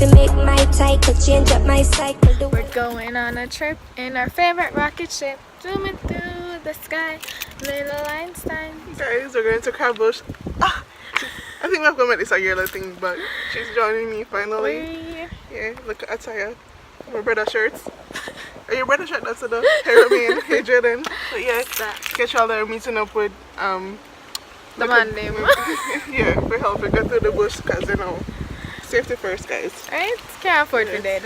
to make my cycle, change up my cycle. We're going on a trip in our favorite rocket ship, zooming through the sky, little Einstein. Guys, we're going to Crabbush. I think we've got to make this a yearly thing, but she's joining me finally. Yeah, look at Ataya. My brother shirts. Are your brother shirt that's the hey Romain, hey Jaden. So yeah, catch y'all there meeting up with the man name. Yeah, we help we get through the bush because you know safety first, guys. Right? Can't afford to dead.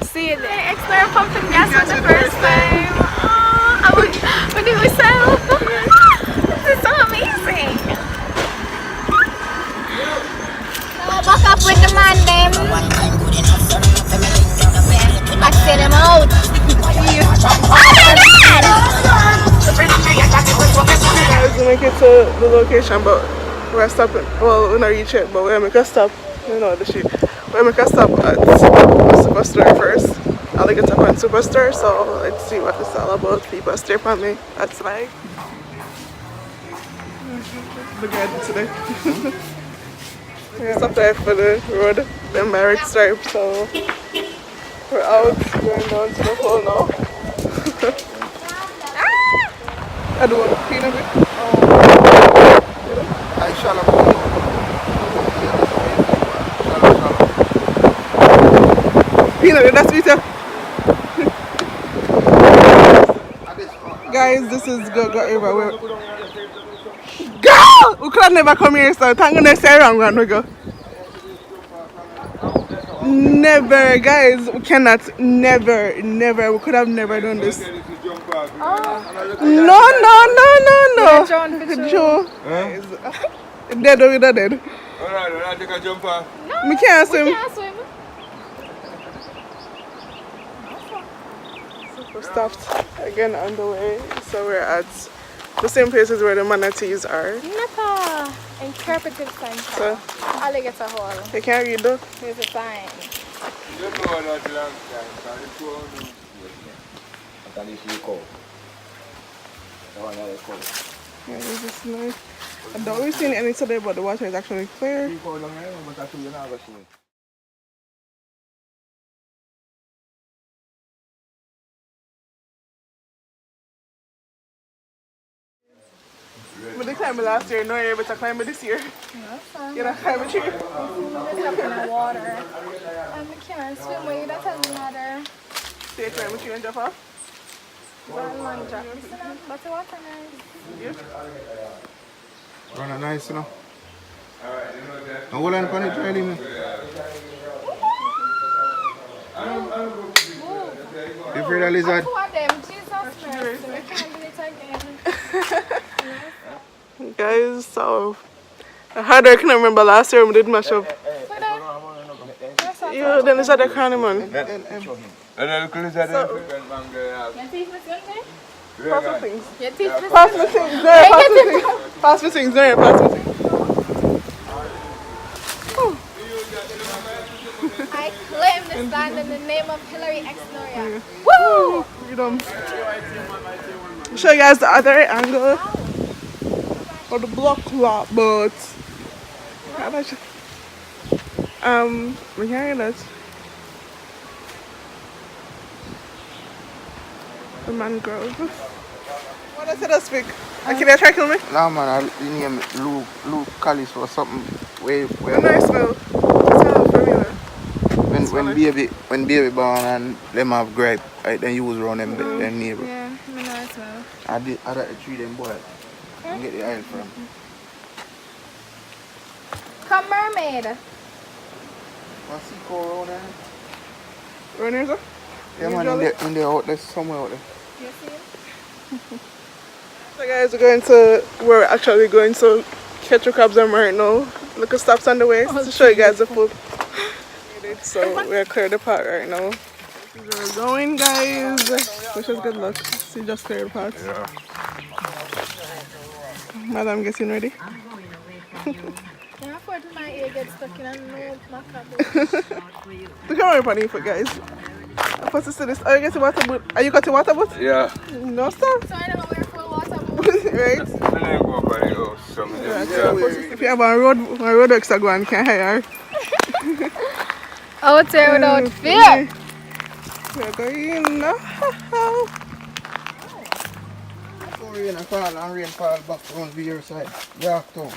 See you there. Extra pumping gas for the first time. Oh, I would do myself. This is so amazing. So back up with the man name. Back to them out. Guys, we make it to the location, but we're stopping. Well, we're not reach it, but we're make a stop. You know the shit. We're make a stop at the Superstore first. Alligator Hole Superstore. So let's see what it's all about. People stay from me. That's like the guide today. We're stopped there for the road, the Merrick stripe. So we're out going down to the hole now. I don't want to clean a bit. I shall have peanut, that's sweeter. Guys, this is Go everywhere. Girl! We could have never come here, so I'm gonna say wrong when we go. Never, guys, we cannot, never, we could have never done this. No. Joe. Dead or without dead? Alright, take a jump off. We can't swim. So we're stopped again on the way. So we're at the same places where the manatees are. Macca. Interpretive science. So Alligator Hole. they can't read though. Here's a sign. You don't know what that long time. It's 2 hours. Yeah, this is nice. I don't really see any today, but the water is actually clear. But they climbed last year, no, you're able to climb this year. You're not climbing a tree. Just up in the water. And we can't swim with you, that doesn't matter. Stay climb a tree and jump off. One long drop. But the water nice. Yeah. Run nice, you know. And hold on for it, really, man. You afraid of lizard? Two of them, Jesus mercy. We can't do it again. Guys, so I had I can remember last year we did mash up. Yeah, then it's at the cranny man. And then look at that. Pass me things. Your teeth Pass me things. Pass me things. I claim this land in the name of HillaryxNoria. Woo! Freedom. I'll show you guys the other angle of the block lot, but we can't hear that. The mangrove. What does it speak? Can you try to kill me? Nah, man, I name Luke Callis or something. Way. When I smell, it smells familiar. When baby born and them have grape, right, then you was around them neighbor. Yeah, I know as well. I did the tree them boy. And get the oil from. Come mermaid. What's he called around there? Around here, sir? Yeah, man, in there out there, somewhere out there. You see it? So guys, we're actually going to catch the crabs and right now. Look at stops on the way to show you guys the food. So we're clear the pot right now. We're going, guys. Wish us good luck. See, just clear the pot. Yeah. Madam getting ready. Can't afford to my ear get stuck in a no Macca. Look how funny for guys. I'm supposed to say this. Are you getting water boot? Are you got the water boot? Yeah. No stuff. So I don't wear full water boots. Right? I didn't go by the house. If you have a road extra go and can hire. Out there without fear. We're going now. So rain fall and rain fall back around the your side. Yeah, too.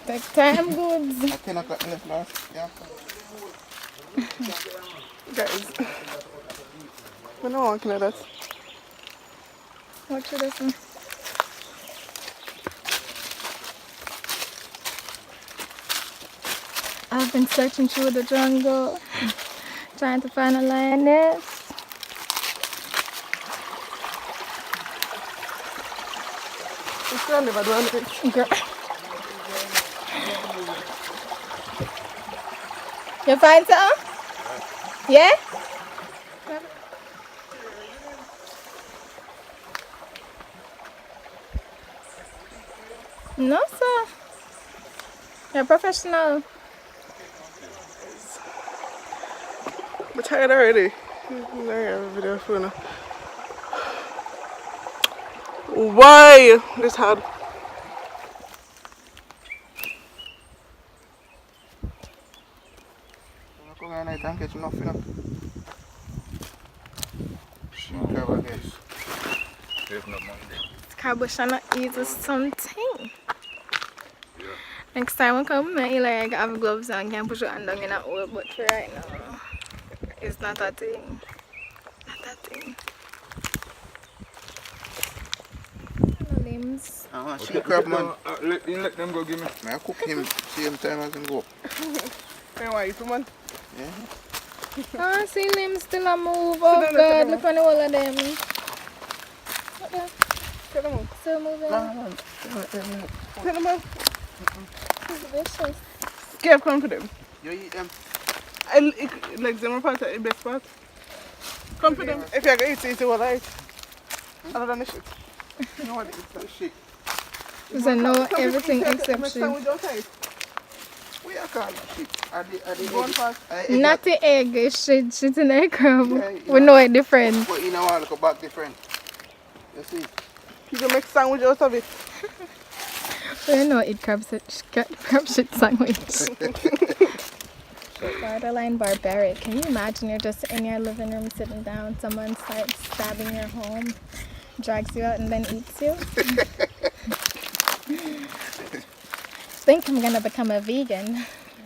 Take time, goods. At 10 o'clock left last. Yeah. Guys, I don't want to know that. What should I say? I've been searching through the jungle, trying to find a lioness. It's still never do anything. Girl. You find something? Yeah? No, sir. You're a professional. I'm tired already. I have a video for now. Why this hard? Come here night and catch enough, you know. She never gets. There's no Monday. Carbushana is something. Next time I come, I like have gloves on, can push your hand down in a hole, but for right now, it's not a thing. Not a thing. No limbs. She crab man. Let them go give me. I cook him same time as him go. Why you man? Yeah. Oh, see limbs still a move. Oh God, look on the whole of them. What the? Tell them out. Still moving. Tell them out. It's vicious. Scared come for them. You eat them. Like them are part of the best part. Come for them. If you're going to eat it, what I eat. Other than the shit. You know what it is? That shit. Because I know everything except shit. We are called shit. Are they Going fast. Not the egg, it's shit in the crab. Yeah, We know it different. But you know what, look back different. You see? You can make sandwich out of it. We know it crab shit sandwich. Borderline barbaric. Can you imagine you're just in your living room sitting down, someone starts stabbing your home, drags you out and then eats you? Think I'm gonna become a vegan. I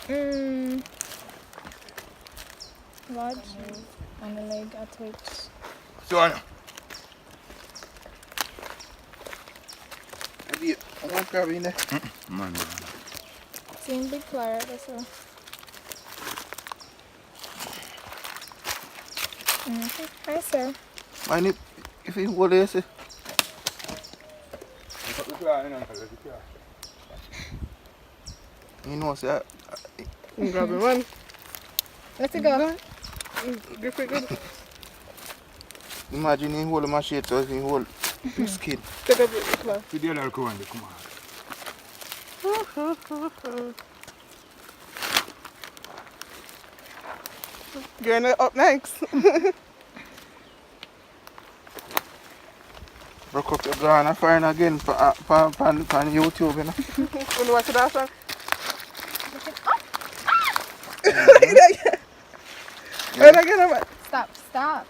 don't know. Lodge on the leg at Twitch. So, Anna. I want crab in there. Man, Seeing big flower, that's all. Hi, sir. Mind if you hold this, you know, say, You grab it, man. Let's go. Grip it good. imagine you hold a machete so you hold your skin. Take a bit of class. Today I'll come on. You're up next. Rock up your gun and find again for YouTube, you know. When you watch that one. Yeah. Stop.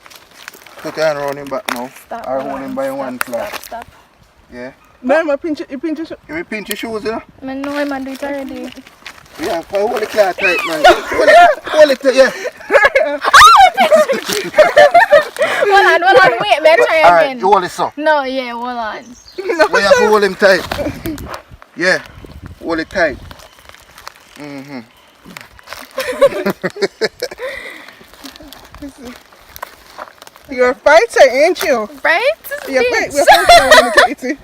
Put your hand around him back now. Stop. Or hold him by one claw. Stop. Yeah. No, I pinch it. You pinch it. You will pinch your shoes, you know. I know I'm do it already. Yeah, hold the claw tight, man. Hold it, yeah. Hold on, wait, let's try Alright, again. you hold it so. No, yeah, hold on. We have to hold him tight. Yeah, hold it tight. You're a fighter, ain't you? Right? You're fighting.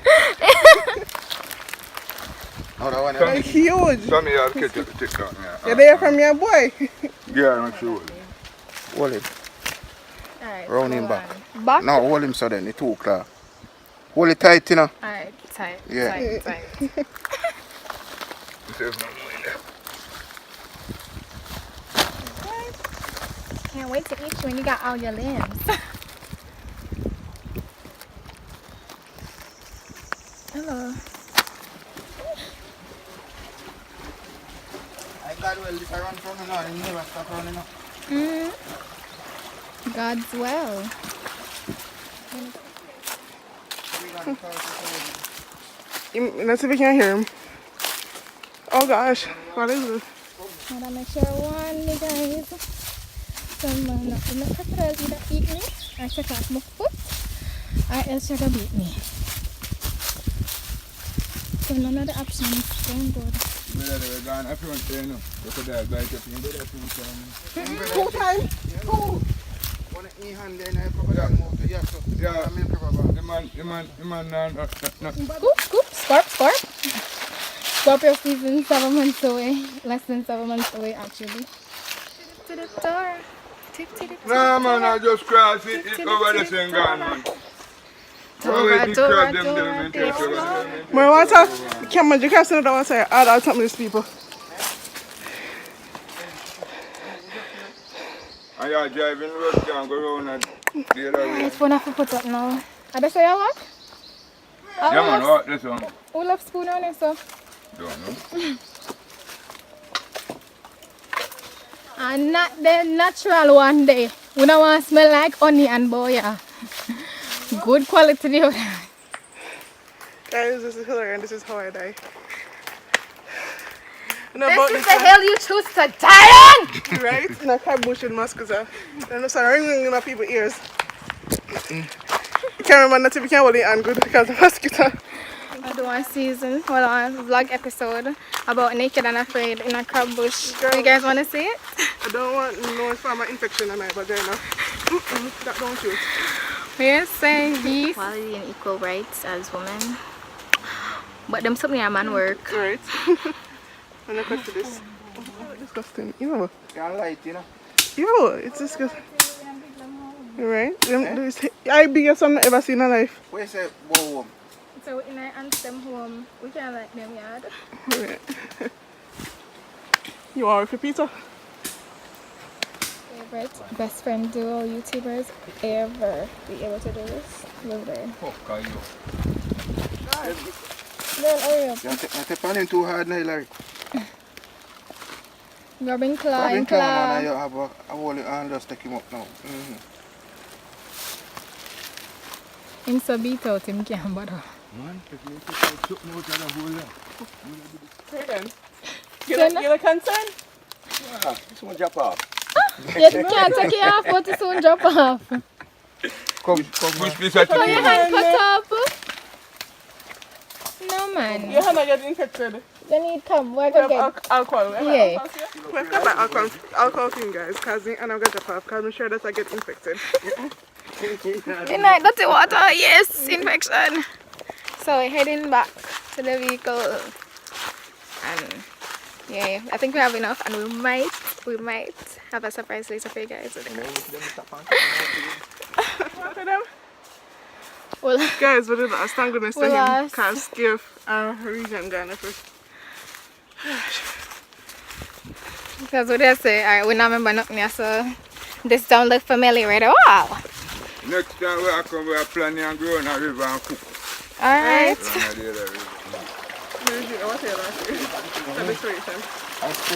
Oh, that one, You're huge. Tell me I'll catch you to take down. You're there from your boy. Yeah, make sure. hold him. Alright. Round him hold back. on. Back? No, hold him so then, the two claw. Hold it tight, you know. Alright, tight. Yeah. Tight. There's no more in there. Can't wait to eat you when you got all your limbs. Hello. I got well, if I run from you now, you never stop running up. God's well. Let's see if we can hear him. Oh gosh, what is it? I'm gonna make sure one, guys. Someone not gonna either eat me or check off my foot or else you're gonna beat me. So none of the options don't go. We're going up front there, no. Look at that bike up in there. Two times? Two. One in hand there, and I probably don't move to you. Yeah, the man, no. Scoop, scorp. Scorpio season 7 months away. Less than 7 months away, actually. To the door. No, man, I just cross it. It's over the same gun, man. My water, camera, you can't send it out outside. I'll tell these people. And you're driving road down, go around and the other way. This phone I have to put up now. Are they say you what? Yeah, man, what this one? Who loves spoon on it, so? Don't know. And not the natural one day. We don't want to smell like honey and boya. Good quality deodorant. Guys, this is Hillary and this is how I die. This is the hell you choose to die on! Right? In a car bush in Mosquito. And it's ringing in my people's ears. Cameraman, not if you can't hold it and good because of mosquito. I do one season, well, a vlog episode about naked and afraid in a crab bush. Girl. You guys want to see it? I don't want no farmer infection on my vagina. That don't shoot. We're saying these. Equality and equal rights as women. But them something a man work. Right. And I cut to this. Oh, disgusting. Yo, Can't light, you know. it's disgusting. Right? This I biggest one I've ever seen in life. Where's that bow? So in our aunt's them home, we can like them yard. Right. You are with your pizza? Favorite best friend duo YouTubers ever be able to do this. Live there. Fuck are you? Girl, hurry up. You're tapping him too hard now, Larry. Grabbing claw Robin and Clown, man, claw. you have a whole hand just take him up now. Him so beat out, him can't bother. Man, if you take something out of the hole there. Hey then. You're concerned? Yeah, this one drop off. You can't take it off, but it soon drop off. Come, Which piece of So your chicken? hand cut up. No man. Your hand are getting infected. You need come, where We go have get? alcohol. Yeah. We have to buy alcohol thing, guys, because I'm going to get off because I'm sure that I get infected. Good night, dirty water, yes, infection. So we're heading back to the vehicle. And yeah, I think we have enough and we might have a surprise later for you guys. Well, Guys, we did last time goodness to Well, him last. because give our region Ghana first. because what they say, alright, we don't remember nothing here, so this don't look familiar at all. Next time we come, we are planning on going a river and cook. Alright. Around the other river. I was here last year. Celebration.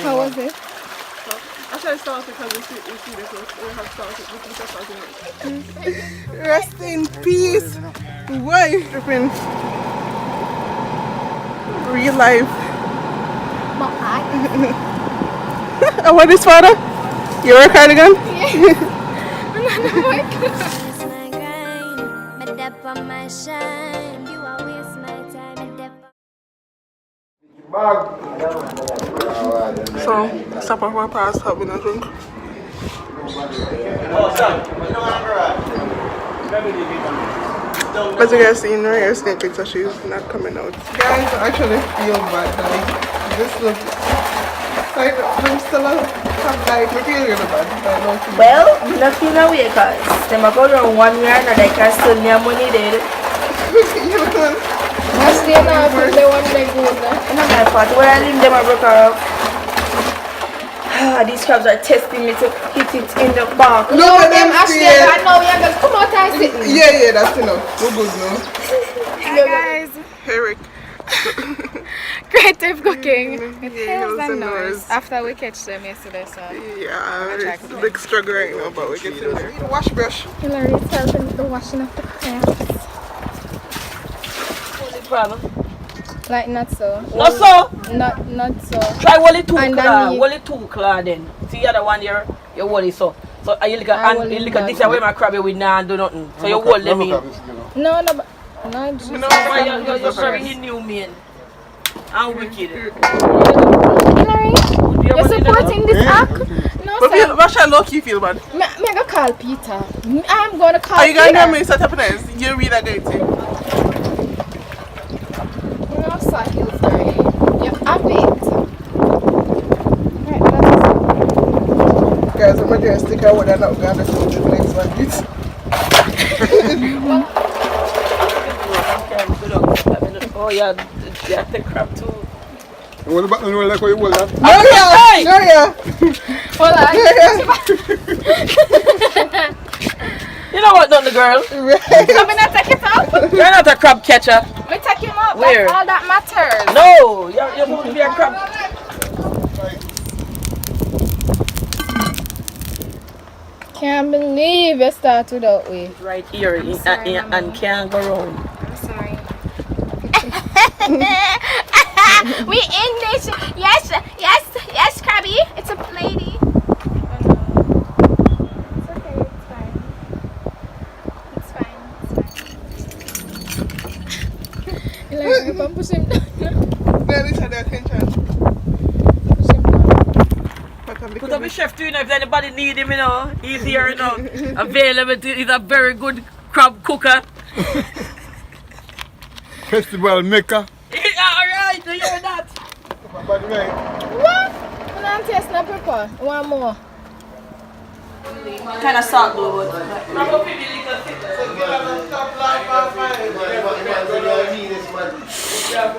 How was it? Actually, I started because we see this. We have started. We can start it. Rest in peace. Why? Dripping. Real life. And what is father? You wear a cardigan? Waste my grind, my dep on my shine. You are waste my time, my dep. So, stop off our past having a drink. As you guys see in her snake picture, she's not coming out. Guys, I actually feel bad. Like, this look like I'm still have like I feel really bad. But I don't feel Well, I'm not feeling away because them are going around 1 year and they can still me money there. you know, I stay now for the one they go there. And I'm like, part where I live, them are broke off. These crabs are testing me to hit it in the back. Look at them Ashley, stay. I know you're going to come out and sit. Yeah, that's enough. We're good now. Hi guys. Eric. Creative cooking with Yeah, hills and and nose. nose. After we catch them yesterday, so Yeah, it's a big struggle right now, but we get in there. Wash brush. Hillary is helping with the washing of the crabs. What's the problem? Like not so. Not so. Not so. Try only two claw. Underneath. Only two claw then. See the other one here? You hold it so. So you look I at hold it this is back. where my crab with now and do nothing. So you hold them in. No, but no, just No, You're very new man. I'm wicked. Hillary, you're supporting this act? No, But sir. what shall low key feel bad? Me go call Peter. I'm gonna call Are you Peter. gonna me set up nice? You read that guy too. No, sir, Hillary. You have it. Right, Guys, I'm gonna stick out with that not gonna do the next one. Oh yeah, the crab too. Hold the button roll like how you hold that. Noria! hold on. You know what, not the girl? I'm gonna take it up. You're not a crab catcher. We take him up. Where? That's all that matters. No, you're supposed to be a crab. Can't believe you start without we. Right here and can't go wrong. I'm sorry. We in this. Yes, Krabby. It's a lady. It's okay, it's fine. It's fine, it's fine. Hillary, you can push him down. There is the attention. Push him down. Put up a chef too, you know, if anybody need him, you know, he's here, you know, available. He's a very good crab cooker. Festival Macca. Alright, do you hear that? By the way. What? I'm not tasting a pepper. One more. Kind of salt though.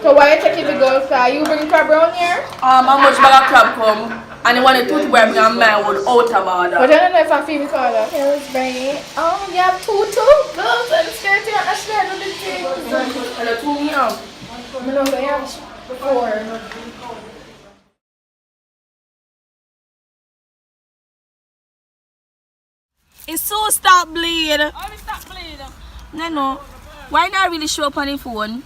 So why you take it to go far? You bring crab around here? How much bag of crab come? And the one the tooth where I'm man would out of But order. I don't know if I feel it all that. Hillsbury. Oh, you have two girls and skirt and a shirt with the things. And the two young. I know they have four. It's so stop bleed. Stop bleed. No. Why not really show up on the phone?